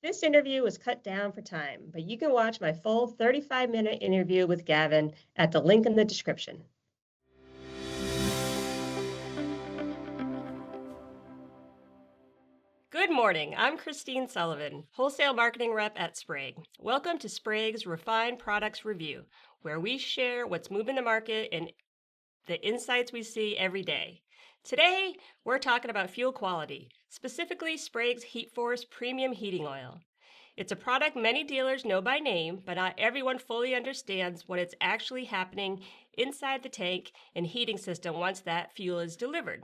This interview was cut down for time, but you can watch my full 35-minute interview with Gavin at the link in the description. Good morning. I'm Kristine Sullivan, Wholesale Marketing Rep at Sprague. Welcome to Sprague's Refined Products Review, where we share what's moving the market and the insights we see every day. Today, we're talking about fuel quality, specifically Sprague's HeatForce Premium Heating Oil. It's a product many dealers know by name, but not everyone fully understands what is actually happening inside the tank and heating system once that fuel is delivered.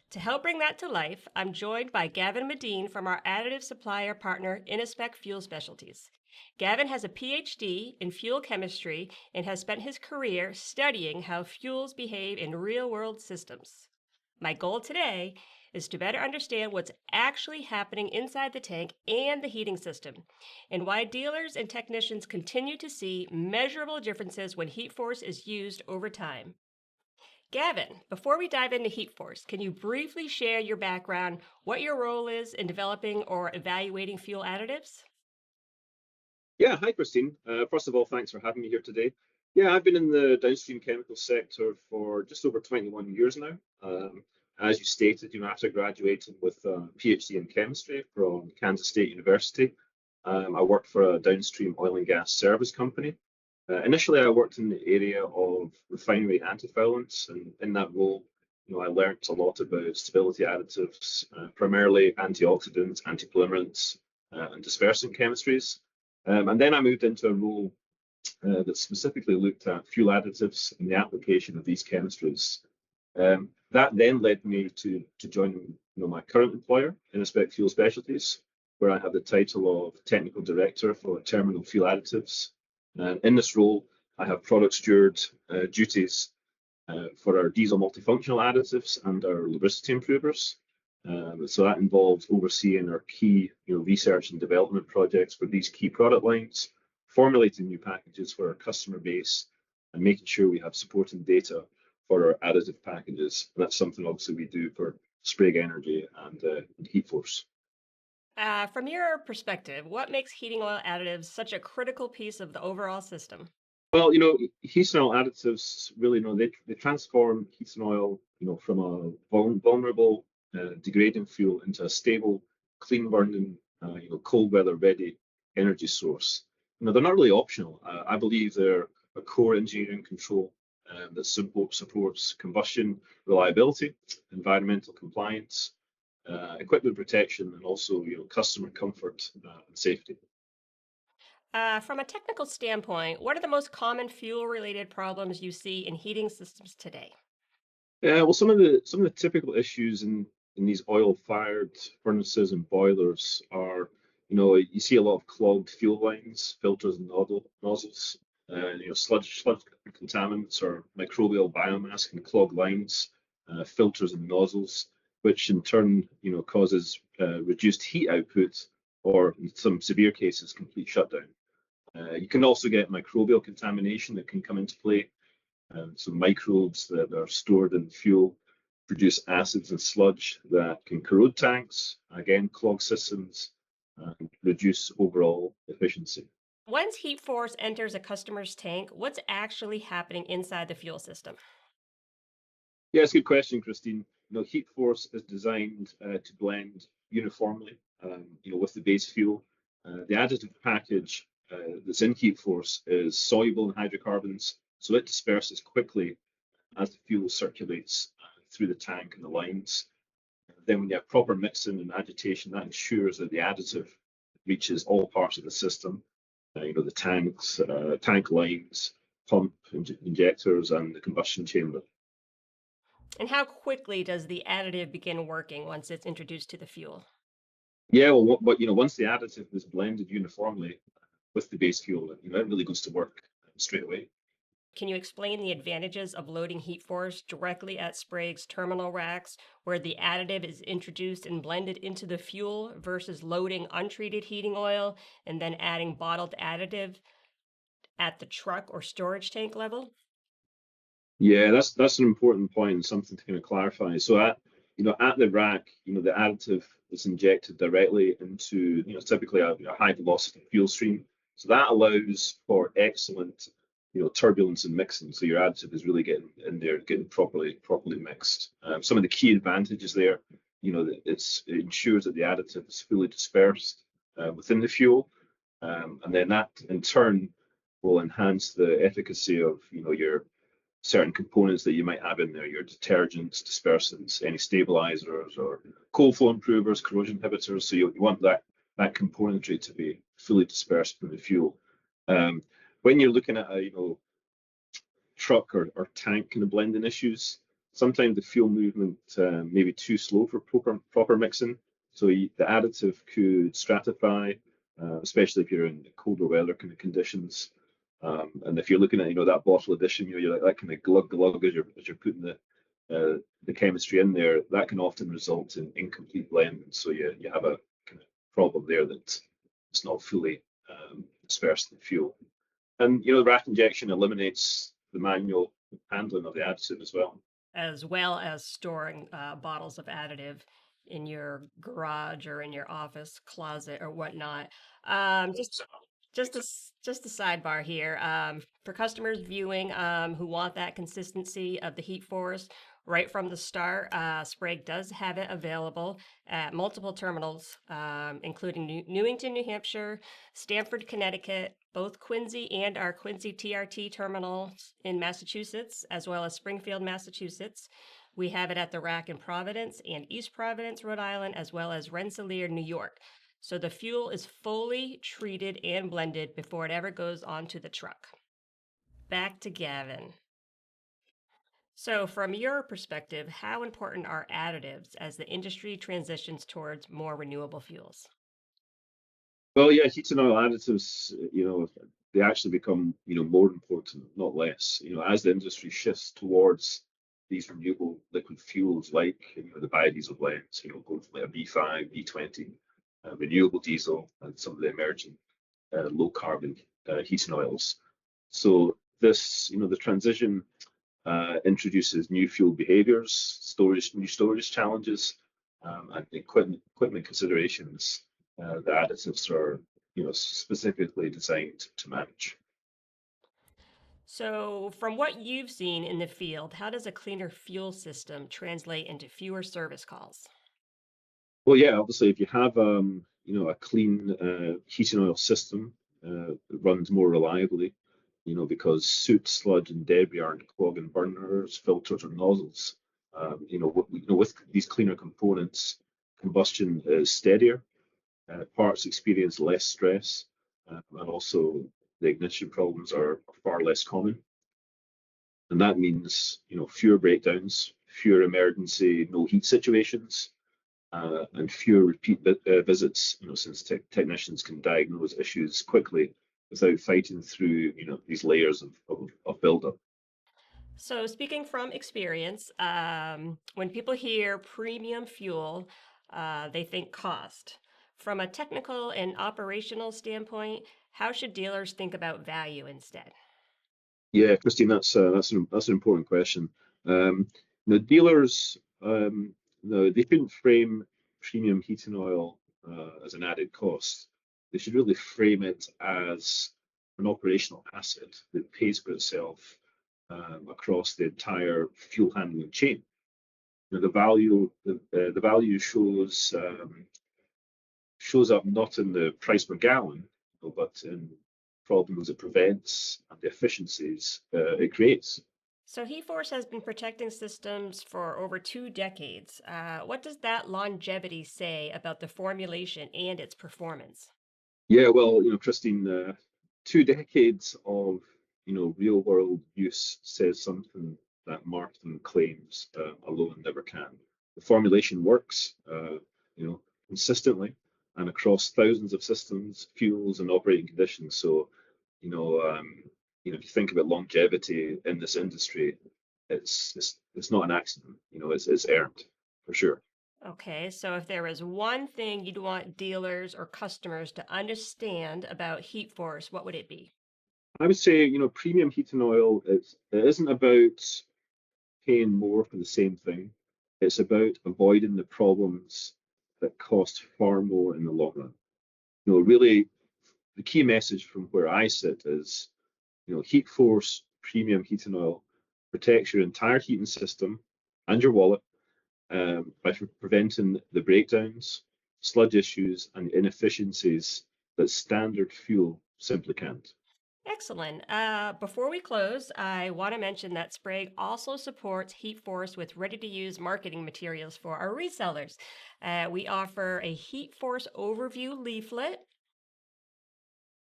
To help bring that to life, I'm joined by Gavin Medine from our additive supplier partner, Innospec Fuel Specialties. Gavin has a Ph.D. in fuel chemistry and has spent his career studying how fuels behave in real-world systems. My goal today is to better understand what's actually happening inside the tank and the heating system, and why dealers and technicians continue to see measurable differences when HeatForce is used over time. Gavin, before we dive into HeatForce, can you briefly share your background, what your role is in developing or evaluating fuel additives? Yeah, hi, Kristine. First of all, thanks for having me here today. Yeah, I've been in the downstream chemical sector for just over 21 years now. As you stated, after graduating with a Ph.D. in chemistry from Kansas State University, I worked for a downstream oil and gas service company. Initially, I worked in the area of refinery antifoulants, and in that role, I learned a lot about stability additives, primarily antioxidants, antipolymerants, and dispersant chemistries. And then I moved into a role that specifically looked at fuel additives and the application of these chemistries. That then led me to join my current employer, Innospec Fuel Specialties, where I have the title of Technical Director for Terminal Fuel Additives. And in this role, I have product steward duties for our diesel multifunctional additives and our lubricity improvers. So that involves overseeing our key research and development projects for these key product lines, formulating new packages for our customer base, and making sure we have supporting data for our additive packages. And that's something obviously we do for Sprague Energy and HeatForce. From your perspective, what makes heating oil additives such a critical piece of the overall system? Well, heating oil additives really, they transform heating oil, from a vulnerable, degrading fuel into a stable, clean burning, cold weather ready energy source. They're not really optional. I believe they're a core engineering control that supports combustion reliability, environmental compliance, equipment protection, and also customer comfort and safety. From a technical standpoint, what are the most common fuel-related problems you see in heating systems today? Yeah, well, some of the typical issues in these oil-fired furnaces and boilers are, you see a lot of clogged fuel lines, filters, and nozzles. Sludge contaminants or microbial biomass can clog lines, filters, and nozzles, which in turn, causes reduced heat output, or in some severe cases, complete shutdown. You can also get microbial contamination that can come into play. So microbes that are stored in fuel produce acids and sludge that can corrode tanks, again, clog systems, and reduce overall efficiency. Once HeatForce enters a customer's tank, what's actually happening inside the fuel system? Yeah, it's a good question, Kristine. HeatForce is designed to blend uniformly, with the base fuel. The additive package that's in HeatForce is soluble in hydrocarbons, so it disperses quickly as the fuel circulates through the tank and the lines. Then when you have proper mixing and agitation, that ensures that the additive reaches all parts of the system, the tanks, tank lines, pump, injectors, and the combustion chamber. And how quickly does the additive begin working once it's introduced to the fuel? Yeah, well, once the additive is blended uniformly with the base fuel, it really goes to work straight away. Can you explain the advantages of loading HeatForce directly at Sprague's terminal racks, where the additive is introduced and blended into the fuel, versus loading untreated heating oil and then adding bottled additive at the truck or storage tank level? Yeah, that's an important point and something to kind of clarify. So at the rack, the additive is injected directly into, typically a high velocity fuel stream. So that allows for excellent, turbulence and mixing. So your additive is really getting in there, getting properly mixed. Some of the key advantages there, it ensures that the additive is fully dispersed within the fuel, and then that in turn will enhance the efficacy of, your certain components that you might have in there, your detergents, dispersants, any stabilizers or cold flow improvers, corrosion inhibitors. So you want that componentry to be fully dispersed from the fuel. When you're looking at a truck or tank kind of blending issues, sometimes the fuel movement may be too slow for proper mixing. So the additive could stratify, especially if you're in colder weather kind of conditions. And if you're looking at that bottle addition, you're like that kind of glug as you're putting the chemistry in there, that can often result in incomplete blending. So you have a kind of problem there that it's not fully dispersed in the fuel. And the rack injection eliminates the manual handling of the additive as well as storing bottles of additive in your garage or in your office closet or whatnot. Just just a sidebar here for customers viewing who want that consistency of the heat force right from the start. Sprague does have it available at multiple terminals, including Newington, New Hampshire, Stamford, Connecticut, both Quincy and our Quincy TRT terminals in Massachusetts, as well as Springfield, Massachusetts. We have it at the rack in Providence and East Providence, Rhode Island, as well as Rensselaer, New York. So the fuel is fully treated and blended before it ever goes onto the truck. Back to Gavin. So, from your perspective, how important are additives as the industry transitions towards more renewable fuels? Well, yeah, heat and oil additives, they actually become, more important, not less. As the industry shifts towards these renewable liquid fuels like, the biodiesel blends, going from like a B5, B20, renewable diesel, and some of the emerging low carbon heating oils. So this, the transition introduces new fuel behaviors, new storage challenges, and equipment considerations the additives are, specifically designed to manage. So, from what you've seen in the field, how does a cleaner fuel system translate into fewer service calls? Well, yeah, obviously, if you have, a clean heating oil system that runs more reliably, because soot, sludge, and debris aren't clogging burners, filters, or nozzles. With these cleaner components, combustion is steadier, parts experience less stress, and also the ignition problems are far less common. And that means, fewer breakdowns, fewer emergency no heat situations, and fewer repeat visits, since technicians can diagnose issues quickly without fighting through, these layers of buildup. So, speaking from experience, when people hear premium fuel, they think cost. From a technical and operational standpoint, how should dealers think about value instead? Yeah, Kristine, that's an important question. Dealers, no, they shouldn't frame premium heating oil as an added cost. They should really frame it as an operational asset that pays for itself across the entire fuel handling chain. The value shows up not in the price per gallon, but in problems it prevents and the efficiencies it creates. So, HeatForce has been protecting systems for over 2 decades. What does that longevity say about the formulation and its performance? Yeah, well, Kristine, 2 decades of real world use says something that marketing claims alone never can. The formulation works, consistently and across thousands of systems, fuels, and operating conditions. So, you know, um, if you think about longevity in this industry, it's not an accident. It's earned for sure. Okay, so if there was one thing you'd want dealers or customers to understand about heat force, what would it be? I would say, premium heating oil it isn't about paying more for the same thing. It's about avoiding the problems that cost far more in the long run. Really, the key message from where I sit is, HeatForce premium heating oil protects your entire heating system and your wallet by preventing the breakdowns, sludge issues, and inefficiencies that standard fuel simply can't. Excellent. Before we close, I want to mention that Sprague also supports HeatForce with ready-to-use marketing materials for our resellers. We offer a HeatForce overview leaflet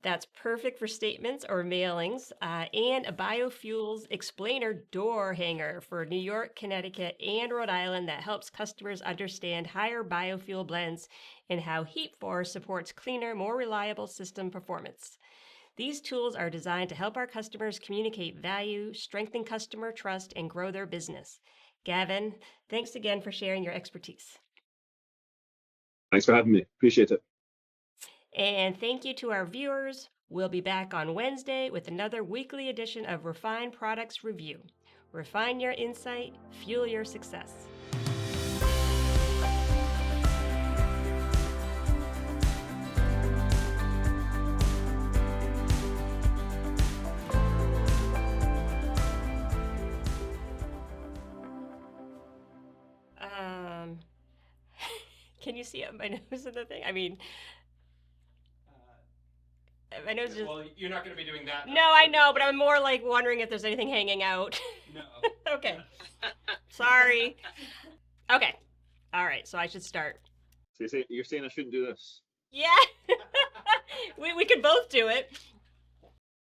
that's perfect for statements or mailings, and a biofuels explainer door hanger for New York, Connecticut, and Rhode Island that helps customers understand higher biofuel blends and how HeatForce supports cleaner, more reliable system performance. These tools are designed to help our customers communicate value, strengthen customer trust, and grow their business. Gavin, thanks again for sharing your expertise. Thanks for having me. Appreciate it. And thank you to our viewers. We'll be back on Wednesday with another weekly edition of Refined Products Review. Refine your insight, fuel your success. Can you see my nose in the thing? I mean, my nose just... Well, you're not going to be doing that. No, I know, but I'm more like wondering if there's anything hanging out. No. Okay. Sorry. Okay. All right, so I should start. So you're saying I shouldn't do this? Yeah. we could both do it.